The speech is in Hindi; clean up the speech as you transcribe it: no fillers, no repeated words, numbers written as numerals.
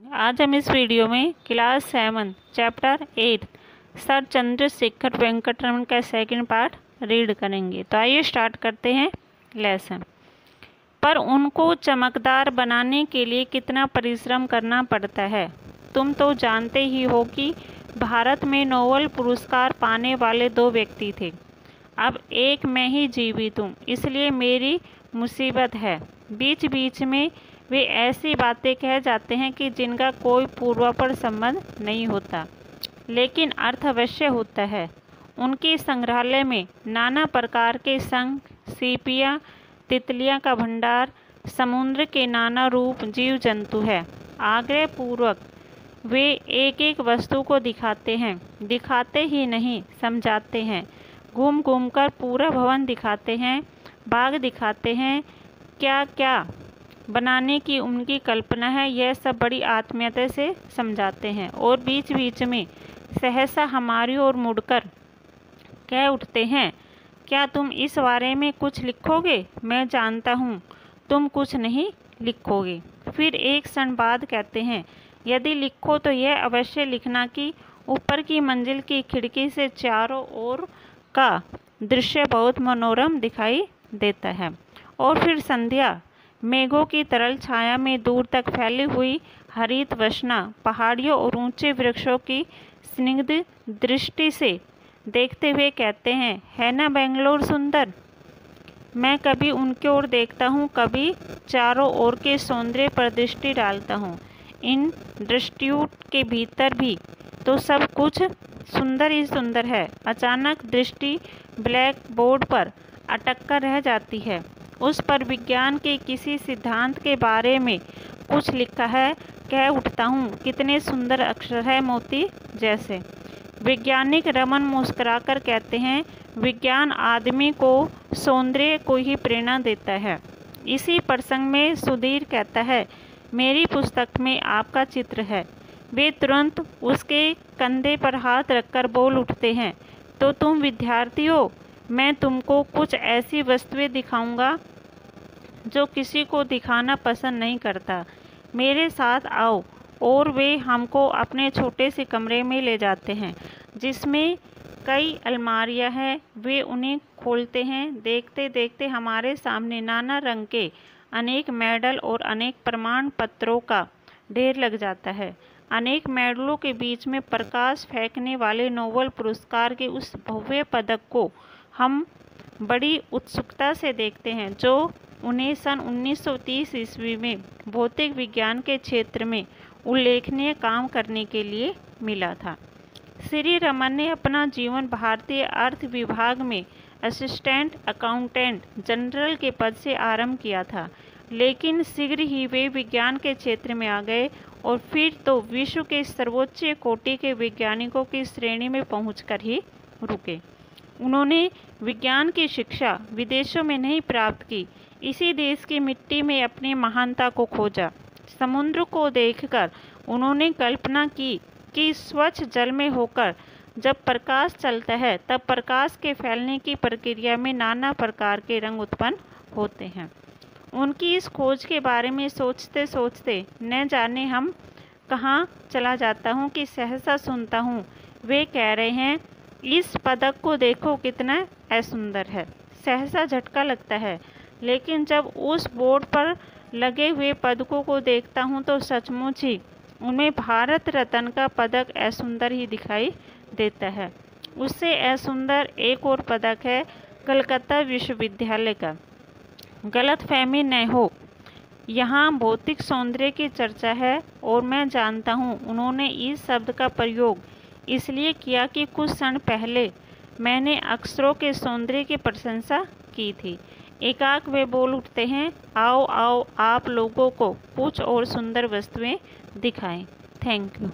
आज हम इस वीडियो में class 7 chapter 8 sir Chandrashekhar Venkataraman का सेकंड पार्ट रीड करेंगे। तो आइए स्टार्ट करते हैं लेसन। पर उनको चमकदार बनाने के लिए कितना परिश्रम करना पड़ता है। तुम तो जानते ही हो कि भारत में नोबेल पुरस्कार पाने वाले 2 व्यक्ति थे। अब एक मैं ही जीवित हूँ, इसलिए मेरी मुसीबत है। बीच बीच में वे ऐसी बातें कह जाते हैं कि जिनका कोई पूर्वापर संबंध नहीं होता, लेकिन अर्थ अवश्य होता है। उनके संग्रहालय में नाना प्रकार के शंख, सीपियाँ, तितलियाँ का भंडार, समुद्र के नाना रूप जीव जंतु है। आग्रह पूर्वक वे एक एक वस्तु को दिखाते हैं, दिखाते ही नहीं समझाते हैं। घूम घूम कर पूरा भवन दिखाते हैं, बाग दिखाते हैं। क्या क्या बनाने की उनकी कल्पना है, यह सब बड़ी आत्मीयता से समझाते हैं। और बीच बीच में सहसा हमारी ओर मुड़कर कह उठते हैं, क्या तुम इस बारे में कुछ लिखोगे? मैं जानता हूँ तुम कुछ नहीं लिखोगे। फिर एक क्षण बाद कहते हैं, यदि लिखो तो यह अवश्य लिखना कि ऊपर की मंजिल की खिड़की से चारों ओर का दृश्य बहुत मनोरम दिखाई देता है। और फिर संध्या मेघों की तरल छाया में दूर तक फैली हुई हरित वसना पहाड़ियों और ऊंचे वृक्षों की स्निग्ध दृष्टि से देखते हुए कहते हैं, है ना बेंगलोर सुंदर? मैं कभी उनकी ओर देखता हूँ, कभी चारों ओर के सौंदर्य पर दृष्टि डालता हूँ। इन दृष्टियों के भीतर भी तो सब कुछ सुंदर ही सुंदर है। अचानक दृष्टि ब्लैक बोर्ड पर अटक कर रह जाती है। उस पर विज्ञान के किसी सिद्धांत के बारे में कुछ लिखा है। कह उठता हूँ, कितने सुंदर अक्षर है, मोती जैसे। वैज्ञानिक रमन मुस्कुराकर कहते हैं, विज्ञान आदमी को सौंदर्य को ही प्रेरणा देता है। इसी प्रसंग में सुधीर कहता है, मेरी पुस्तक में आपका चित्र है। वे तुरंत उसके कंधे पर हाथ रखकर बोल उठते हैं, तो तुम विद्यार्थी हो, मैं तुमको कुछ ऐसी वस्तुएं दिखाऊंगा जो किसी को दिखाना पसंद नहीं करता। मेरे साथ आओ। और वे हमको अपने छोटे से कमरे में ले जाते हैं, जिसमें कई अलमारियां हैं। वे उन्हें खोलते हैं। देखते देखते हमारे सामने नाना रंग के अनेक मेडल और अनेक प्रमाण पत्रों का ढेर लग जाता है। अनेक मेडलों के बीच में प्रकाश फेंकने वाले नोबेल पुरस्कार के उस भव्य पदक को हम बड़ी उत्सुकता से देखते हैं, जो उन्हें सन 1930 ईस्वी में भौतिक विज्ञान के क्षेत्र में उल्लेखनीय काम करने के लिए मिला था। श्री रमन ने अपना जीवन भारतीय अर्थ विभाग में असिस्टेंट अकाउंटेंट जनरल के पद से आरंभ किया था, लेकिन शीघ्र ही वे विज्ञान के क्षेत्र में आ गए और फिर तो विश्व के सर्वोच्च कोटि के वैज्ञानिकों की श्रेणी में पहुंचकर ही रुके। उन्होंने विज्ञान की शिक्षा विदेशों में नहीं प्राप्त की, इसी देश की मिट्टी में अपनी महानता को खोजा। समुद्र को देखकर उन्होंने कल्पना की कि स्वच्छ जल में होकर जब प्रकाश चलता है, तब प्रकाश के फैलने की प्रक्रिया में नाना प्रकार के रंग उत्पन्न होते हैं। उनकी इस खोज के बारे में सोचते सोचते न जाने हम कहाँ चला जाता हूँ कि सहसा सुनता हूँ वे कह रहे हैं, इस पदक को देखो कितना सुंदर है। सहसा झटका लगता है, लेकिन जब उस बोर्ड पर लगे हुए पदकों को देखता हूँ तो सचमुच ही उनमें भारत रत्न का पदक सुंदर ही दिखाई देता है। उससे सुंदर एक और पदक है कलकत्ता विश्वविद्यालय का। गलतफहमी न हो, यहाँ भौतिक सौंदर्य की चर्चा है और मैं जानता हूँ उन्होंने इस शब्द का प्रयोग इसलिए किया कि कुछ क्षण पहले मैंने अक्षरों के सौंदर्य की प्रशंसा की थी। एकाएक वे बोल उठते हैं, आओ आओ, आप लोगों को कुछ और सुंदर वस्तुएं दिखाएं। Thank you.